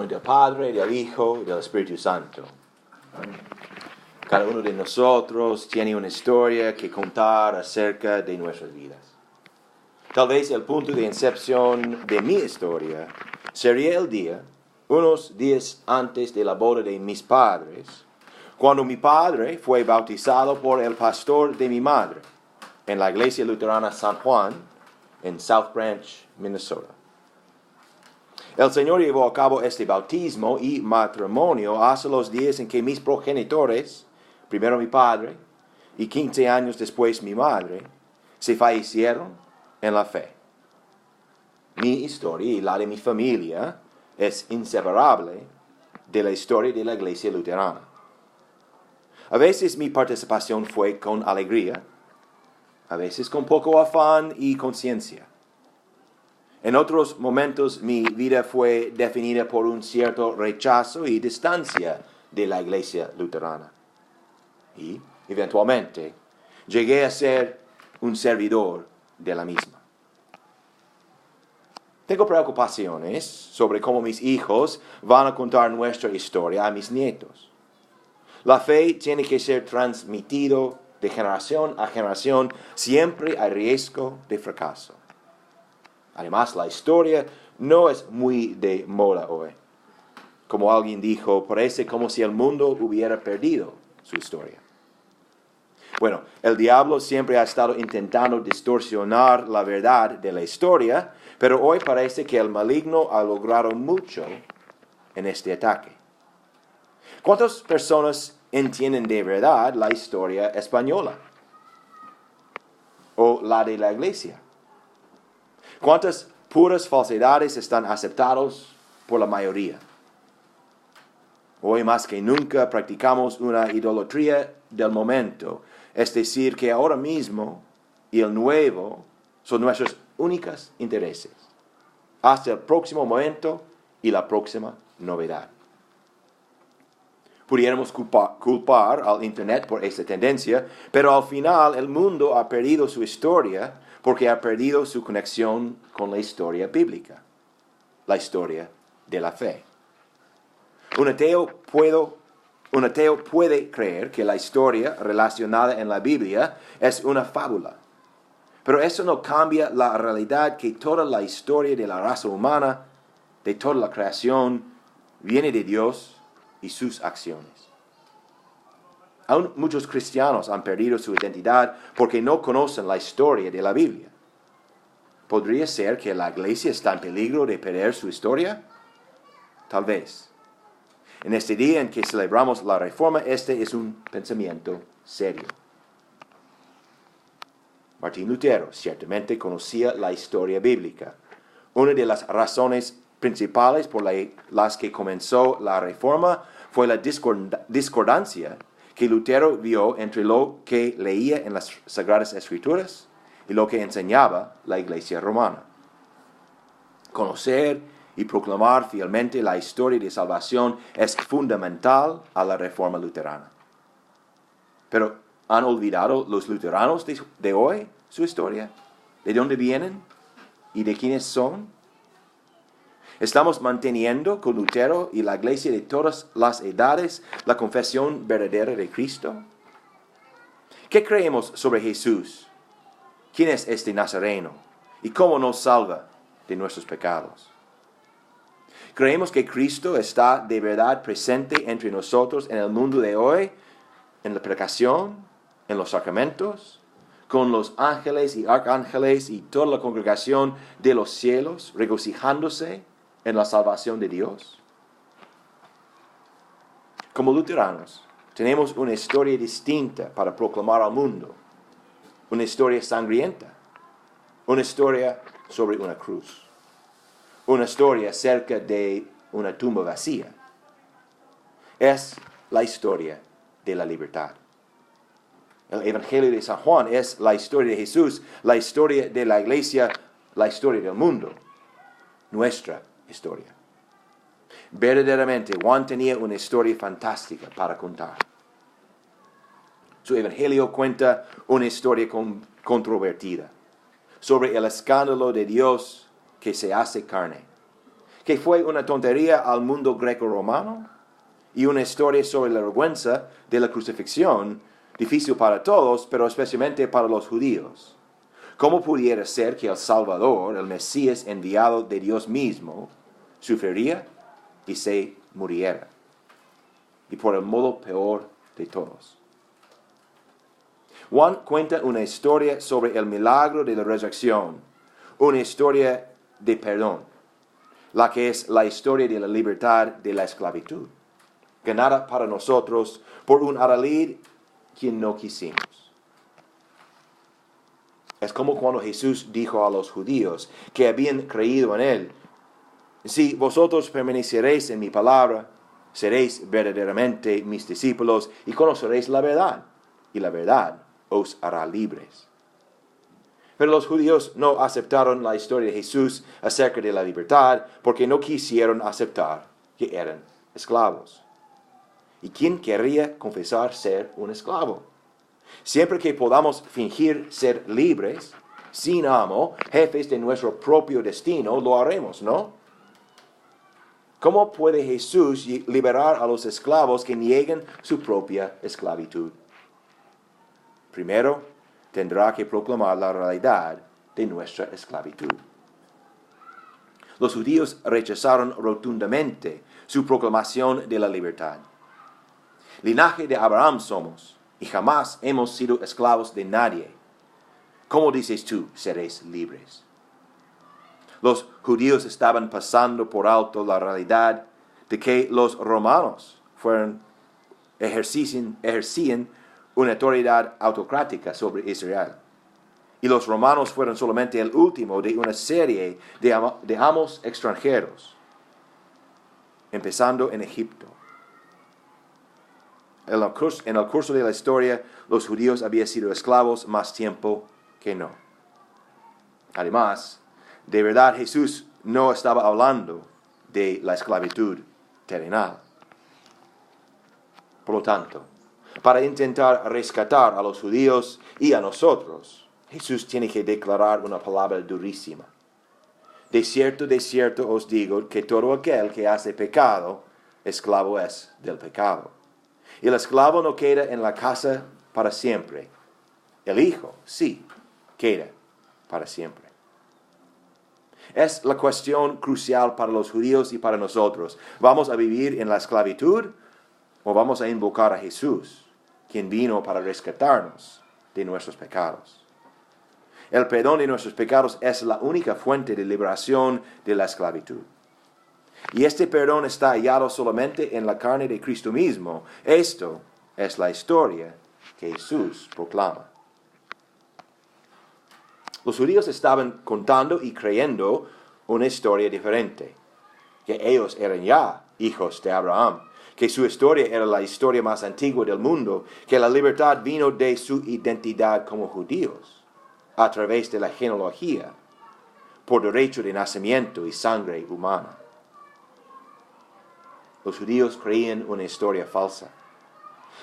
nombre del Padre, del Hijo y del Espíritu Santo. Cada uno de nosotros tiene una historia que contar acerca de nuestras vidas. Tal vez el punto de incepción de mi historia sería el día, unos días antes de la boda de mis padres, cuando mi padre fue bautizado por el pastor de mi madre en la iglesia luterana San Juan en South Branch, Minnesota. El Señor llevó a cabo este bautismo y matrimonio hasta los días en que mis progenitores, primero mi padre y 15 años después mi madre, se fallecieron en la fe. Mi historia y la de mi familia es inseparable de la historia de la iglesia luterana. A veces mi participación fue con alegría, a veces con poco afán y conciencia. En otros momentos mi vida fue definida por un cierto rechazo y distancia de la iglesia luterana. Y, eventualmente, llegué a ser un servidor de la misma. Tengo preocupaciones sobre cómo mis hijos van a contar nuestra historia a mis nietos. La fe tiene que ser transmitido de generación a generación, siempre hay riesgo de fracaso. Además, la historia no es muy de moda hoy. Como alguien dijo, parece como si el mundo hubiera perdido su historia. Bueno, el diablo siempre ha estado intentando distorsionar la verdad de la historia, pero hoy parece que el maligno ha logrado mucho en este ataque. ¿Cuántas personas entienden de verdad la historia española? ¿O la de la iglesia? ¿Cuántas puras falsedades están aceptadas por la mayoría? Hoy más que nunca practicamos una idolatría del momento, es decir, que ahora mismo y el nuevo son nuestros únicos intereses, hasta el próximo momento y la próxima novedad. Pudiéramos culpar al Internet por esta tendencia, pero al final el mundo ha perdido su historia porque ha perdido su conexión con la historia bíblica, la historia de la fe. Un ateo puede creer que la historia relacionada en la Biblia es una fábula, pero eso no cambia la realidad que toda la historia de la raza humana, de toda la creación, viene de Dios y sus acciones. Aún muchos cristianos han perdido su identidad porque no conocen la historia de la Biblia. ¿Podría ser que la iglesia está en peligro de perder su historia? Tal vez. En este día en que celebramos la Reforma, este es un pensamiento serio. Martín Lutero ciertamente conocía la historia bíblica. Una de las razones principales por las que comenzó la Reforma fue la discordancia que Lutero vio entre lo que leía en las Sagradas Escrituras y lo que enseñaba la Iglesia romana. Conocer y proclamar fielmente la historia de salvación es fundamental a la Reforma luterana. Pero ¿han olvidado los luteranos de hoy su historia? ¿De dónde vienen? ¿Y de quiénes son? ¿Estamos manteniendo con Lutero y la iglesia de todas las edades la confesión verdadera de Cristo? ¿Qué creemos sobre Jesús? ¿Quién es este Nazareno? ¿Y cómo nos salva de nuestros pecados? ¿Creemos que Cristo está de verdad presente entre nosotros en el mundo de hoy, en la predicación, en los sacramentos, con los ángeles y arcángeles y toda la congregación de los cielos, regocijándose en la salvación de Dios? Como luteranos, tenemos una historia distinta para proclamar al mundo, una historia sangrienta, una historia sobre una cruz, una historia cerca de una tumba vacía. Es la historia de la libertad. El Evangelio de San Juan es la historia de Jesús, la historia de la iglesia, la historia del mundo, nuestra historia. Verdaderamente, Juan tenía una historia fantástica para contar. Su Evangelio cuenta una historia controvertida sobre el escándalo de Dios que se hace carne, que fue una tontería al mundo greco-romano y una historia sobre la vergüenza de la crucifixión, difícil para todos, pero especialmente para los judíos. ¿Cómo pudiera ser que el Salvador, el Mesías enviado de Dios mismo, sufriría y se muriera? Y por el modo peor de todos. Juan cuenta una historia sobre el milagro de la resurrección, una historia de perdón, la que es la historia de la libertad de la esclavitud, ganada para nosotros por un adalid quien no quisimos. Es como cuando Jesús dijo a los judíos que habían creído en él: si vosotros permaneceréis en mi palabra, seréis verdaderamente mis discípulos y conoceréis la verdad, y la verdad os hará libres. Pero los judíos no aceptaron la historia de Jesús acerca de la libertad porque no quisieron aceptar que eran esclavos. ¿Y quién querría confesar ser un esclavo? Siempre que podamos fingir ser libres, sin amo, jefes de nuestro propio destino, lo haremos, ¿no? ¿Cómo puede Jesús liberar a los esclavos que niegan su propia esclavitud? Primero, tendrá que proclamar la realidad de nuestra esclavitud. Los judíos rechazaron rotundamente su proclamación de la libertad. Linaje de Abraham somos, y jamás hemos sido esclavos de nadie. ¿Cómo dices tú, seréis libres? Los judíos estaban pasando por alto la realidad de que los romanos ejercían una autoridad autocrática sobre Israel. Y los romanos fueron solamente el último de una serie de amos extranjeros, empezando en Egipto. En el curso de la historia, los judíos habían sido esclavos más tiempo que no. Además, de verdad Jesús no estaba hablando de la esclavitud terrenal. Por lo tanto, para intentar rescatar a los judíos y a nosotros, Jesús tiene que declarar una palabra durísima. De cierto os digo que todo aquel que hace pecado, esclavo es del pecado. Y el esclavo no queda en la casa para siempre. El hijo, sí, queda para siempre. Es la cuestión crucial para los judíos y para nosotros. ¿Vamos a vivir en la esclavitud o vamos a invocar a Jesús, quien vino para rescatarnos de nuestros pecados? El perdón de nuestros pecados es la única fuente de liberación de la esclavitud. Y este perdón está hallado solamente en la carne de Cristo mismo. Esto es la historia que Jesús proclama. Los judíos estaban contando y creyendo una historia diferente, que ellos eran ya hijos de Abraham, que su historia era la historia más antigua del mundo, que la libertad vino de su identidad como judíos, a través de la genealogía, por derecho de nacimiento y sangre humana. Los judíos creían una historia falsa.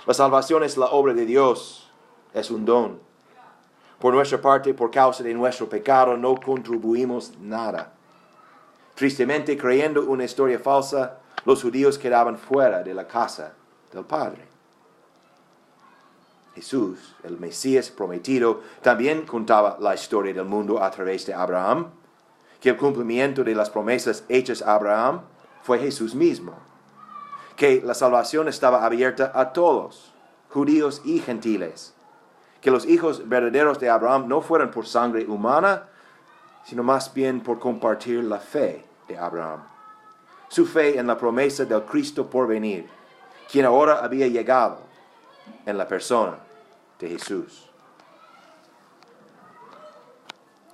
La salvación es la obra de Dios, es un don. Por nuestra parte, por causa de nuestro pecado, no contribuimos nada. Tristemente, creyendo una historia falsa, los judíos quedaban fuera de la casa del Padre. Jesús, el Mesías prometido, también contaba la historia del mundo a través de Abraham, que el cumplimiento de las promesas hechas a Abraham fue Jesús mismo, que la salvación estaba abierta a todos, judíos y gentiles, que los hijos verdaderos de Abraham no fueron por sangre humana, sino más bien por compartir la fe de Abraham, su fe en la promesa del Cristo por venir, quien ahora había llegado en la persona de Jesús.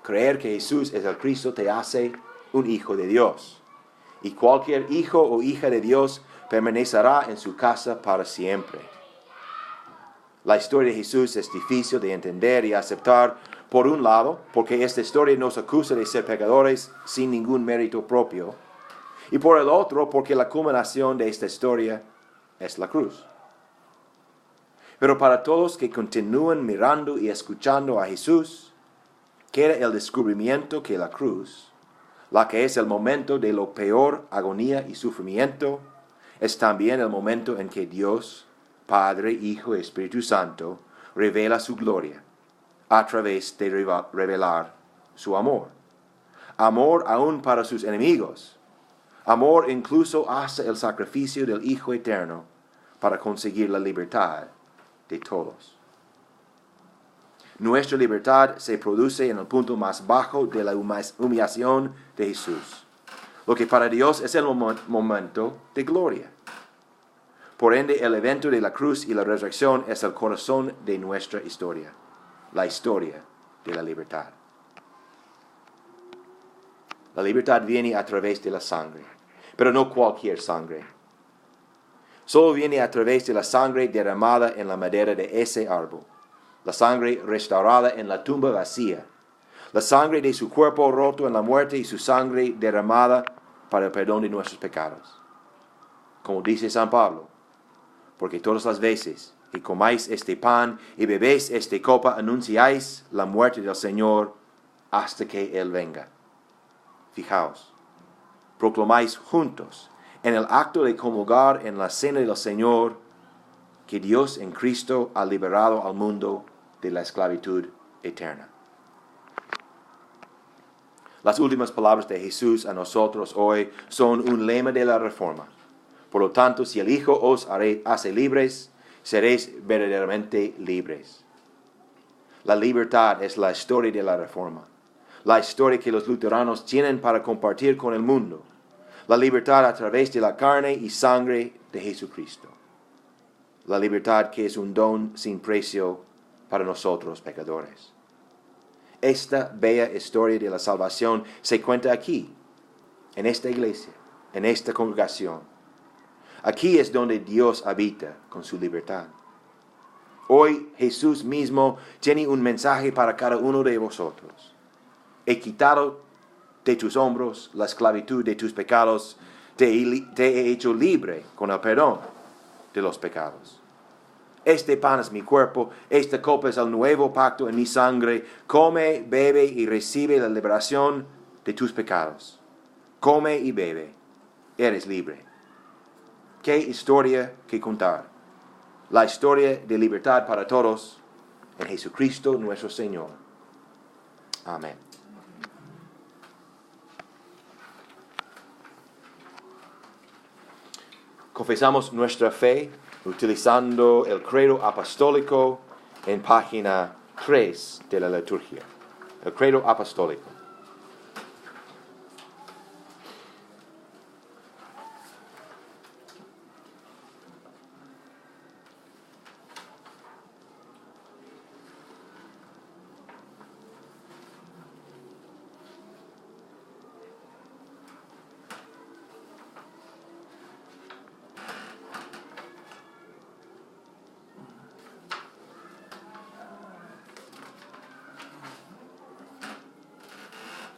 Creer que Jesús es el Cristo te hace un hijo de Dios, y cualquier hijo o hija de Dios permanecerá en su casa para siempre. La historia de Jesús es difícil de entender y aceptar, por un lado, porque esta historia nos acusa de ser pecadores sin ningún mérito propio, y por el otro, porque la culminación de esta historia es la cruz. Pero para todos que continúan mirando y escuchando a Jesús, queda el descubrimiento que la cruz, la que es el momento de la peor agonía y sufrimiento, es también el momento en que Dios, Padre, Hijo y Espíritu Santo, revela su gloria a través de revelar su amor. Amor aún para sus enemigos. Amor incluso hasta el sacrificio del Hijo Eterno para conseguir la libertad de todos. Nuestra libertad se produce en el punto más bajo de la humillación de Jesús, lo que para Dios es el momento de gloria. Por ende, el evento de la cruz y la resurrección es el corazón de nuestra historia, la historia de la libertad. La libertad viene a través de la sangre, pero no cualquier sangre. Solo viene a través de la sangre derramada en la madera de ese árbol, la sangre restaurada en la tumba vacía, la sangre de su cuerpo roto en la muerte y su sangre derramada para el perdón de nuestros pecados. Como dice San Pablo, porque todas las veces que comáis este pan y bebéis esta copa, anunciáis la muerte del Señor hasta que Él venga. Fijaos, proclamáis juntos en el acto de comulgar en la cena del Señor que Dios en Cristo ha liberado al mundo de la esclavitud eterna. Las últimas palabras de Jesús a nosotros hoy son un lema de la Reforma. Por lo tanto, si el Hijo os hace libres, seréis verdaderamente libres. La libertad es la historia de la Reforma, la historia que los luteranos tienen para compartir con el mundo, la libertad a través de la carne y sangre de Jesucristo, la libertad que es un don sin precio para nosotros pecadores. Esta bella historia de la salvación se cuenta aquí, en esta iglesia, en esta congregación. Aquí es donde Dios habita con su libertad. Hoy Jesús mismo tiene un mensaje para cada uno de vosotros. He quitado de tus hombros la esclavitud de tus pecados, te he hecho libre con el perdón de los pecados. Este pan es mi cuerpo, esta copa es el nuevo pacto en mi sangre. Come, bebe y recibe la liberación de tus pecados. Come y bebe, eres libre. ¿Qué historia que contar? La historia de libertad para todos en Jesucristo nuestro Señor. Amén. Confesamos nuestra fe utilizando el credo apostólico en página 3 de la liturgia. El credo apostólico.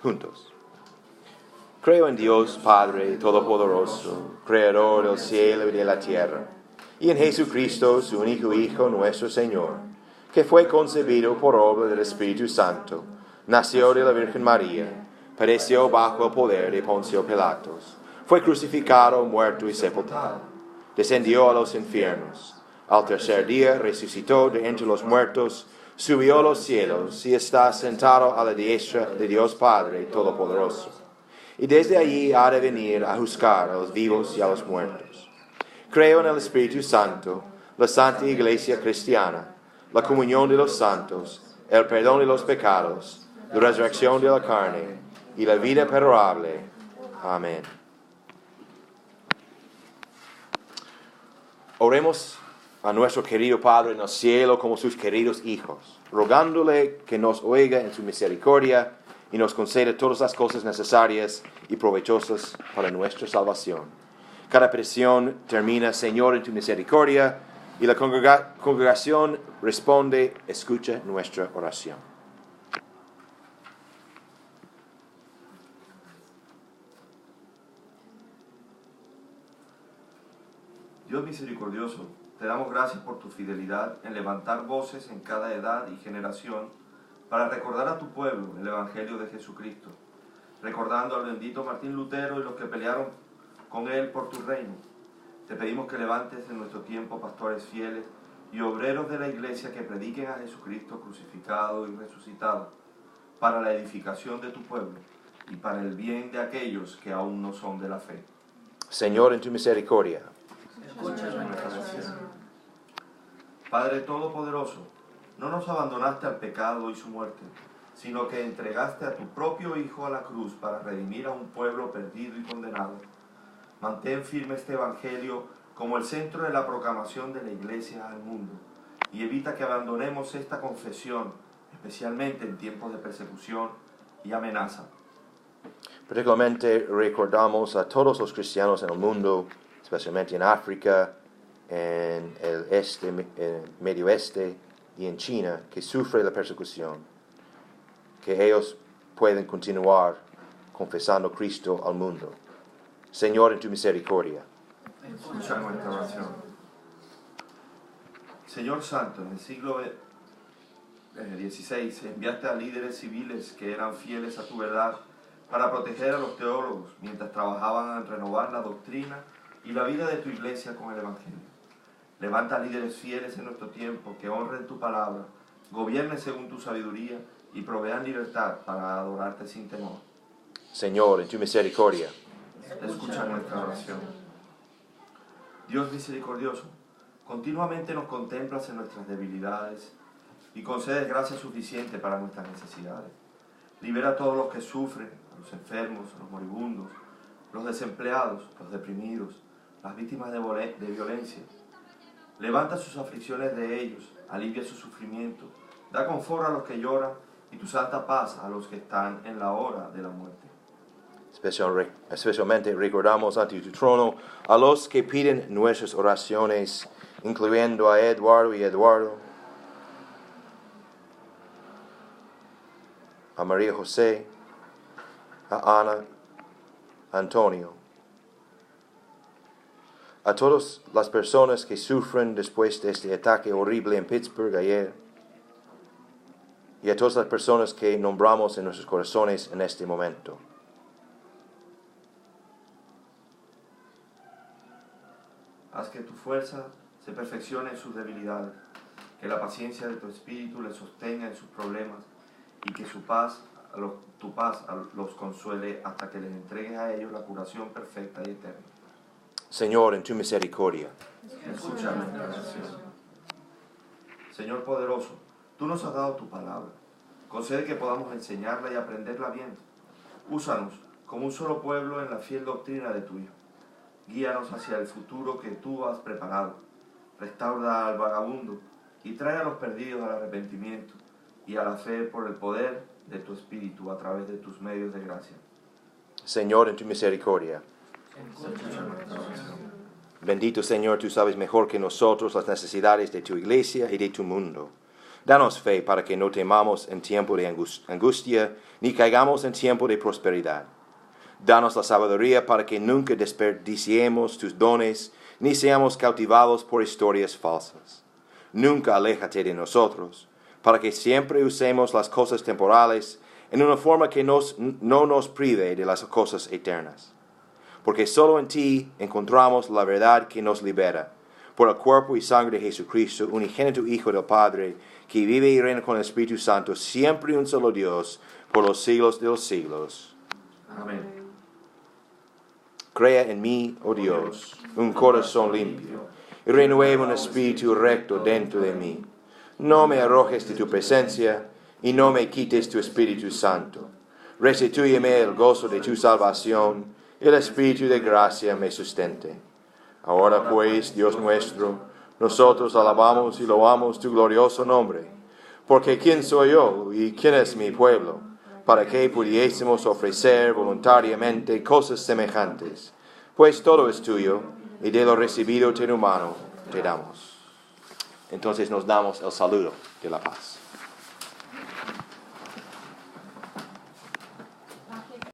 Juntos. Creo en Dios Padre Todopoderoso, Creador del cielo y de la tierra, y en Jesucristo, su único Hijo, nuestro Señor, que fue concebido por obra del Espíritu Santo, nació de la Virgen María, padeció bajo el poder de Poncio Pilatos, fue crucificado, muerto y sepultado, descendió a los infiernos, al tercer día resucitó de entre los muertos, subió a los cielos y está sentado a la diestra de Dios Padre Todopoderoso. Y desde allí ha de venir a juzgar a los vivos y a los muertos. Creo en el Espíritu Santo, la Santa Iglesia Cristiana, la comunión de los santos, el perdón de los pecados, la resurrección de la carne y la vida perdurable. Amén. Oremos a nuestro querido Padre en el cielo como sus queridos hijos, rogándole que nos oiga en su misericordia y nos conceda todas las cosas necesarias y provechosas para nuestra salvación. Cada petición termina, Señor, en tu misericordia, y la congregación responde, escucha nuestra oración. Dios misericordioso, te damos gracias por tu fidelidad en levantar voces en cada edad y generación para recordar a tu pueblo el Evangelio de Jesucristo. recordando al bendito Martín Lutero y los que pelearon con él por tu reino. Te pedimos que levantes en nuestro tiempo pastores fieles y obreros de la Iglesia que prediquen a Jesucristo crucificado y resucitado, para la edificación de tu pueblo y para el bien de aquellos que aún no son de la fe. Señor, en tu misericordia. Escucha nuestra oración. Padre Todopoderoso, no nos abandonaste al pecado y su muerte, sino que entregaste a tu propio Hijo a la cruz para redimir a un pueblo perdido y condenado. Mantén firme este Evangelio como el centro de la proclamación de la Iglesia al mundo, y evita que abandonemos esta confesión, especialmente en tiempos de persecución y amenaza. Particularmente recordamos a todos los cristianos en el mundo, especialmente en África, en el Medio Oeste y en China, que sufren la persecución, que ellos pueden continuar confesando a Cristo al mundo. Señor, en tu misericordia. Escucha nuestra oración. Señor Santo, en el siglo XVI enviaste a líderes civiles que eran fieles a tu verdad para proteger a los teólogos mientras trabajaban en renovar la doctrina y la vida de tu Iglesia con el Evangelio. Levanta líderes fieles en nuestro tiempo que honren tu palabra, gobiernen según tu sabiduría y provean libertad para adorarte sin temor. Señor, en tu misericordia. Escucha nuestra oración. Dios misericordioso, continuamente nos contemplas en nuestras debilidades y concedes gracia suficiente para nuestras necesidades. Libera a todos los que sufren, a los enfermos, a los moribundos, los desempleados, los deprimidos, las víctimas de violencia. Levanta sus aflicciones de ellos, alivia su sufrimiento, da confort a los que lloran y tu santa paz a los que están en la hora de la muerte. Especialmente recordamos ante tu trono a los que piden nuestras oraciones, incluyendo a Eduardo y Eduardo, a María José, a Ana, a Antonio, a todas las personas que sufren después de este ataque horrible en Pittsburgh ayer, y a todas las personas que nombramos en nuestros corazones en este momento. Haz que tu fuerza se perfeccione en sus debilidades, que la paciencia de tu Espíritu les sostenga en sus problemas y que tu paz los consuele hasta que les entregues a ellos la curación perfecta y eterna. Señor, en tu misericordia. Escucha nuestra oración. Señor poderoso, tú nos has dado tu palabra. Concede que podamos enseñarla y aprenderla bien. Úsanos como un solo pueblo en la fiel doctrina de tu Hijo. Guíanos hacia el futuro que tú has preparado. Restaura al vagabundo y trae a los perdidos al arrepentimiento y a la fe por el poder de tu Espíritu a través de tus medios de gracia. Señor, en tu misericordia. Escucha nuestra oración. Bendito Señor, tú sabes mejor que nosotros las necesidades de tu iglesia y de tu mundo. Danos fe para que no temamos en tiempo de angustia, ni caigamos en tiempo de prosperidad. Danos la sabiduría para que nunca desperdiciemos tus dones, ni seamos cautivados por historias falsas. Nunca aléjate de nosotros, para que siempre usemos las cosas temporales en una forma que no nos prive de las cosas eternas. Porque solo en ti encontramos la verdad que nos libera, por el cuerpo y sangre de Jesucristo, unigénito Hijo del Padre, que vive y reina con el Espíritu Santo, siempre un solo Dios, por los siglos de los siglos. Amén. Crea en mí, oh Dios, un corazón limpio, y renueva un espíritu recto dentro de mí. No me arrojes de tu presencia, y no me quites tu Espíritu Santo. Restitúyeme el gozo de tu salvación, y el Espíritu de gracia me sustente. Ahora pues, Dios nuestro, nosotros alabamos y loamos tu glorioso nombre, porque ¿quién soy yo y quién es mi pueblo, para que pudiésemos ofrecer voluntariamente cosas semejantes? Pues todo es tuyo, y de lo recibido de tu mano te damos. Entonces nos damos el saludo de la paz.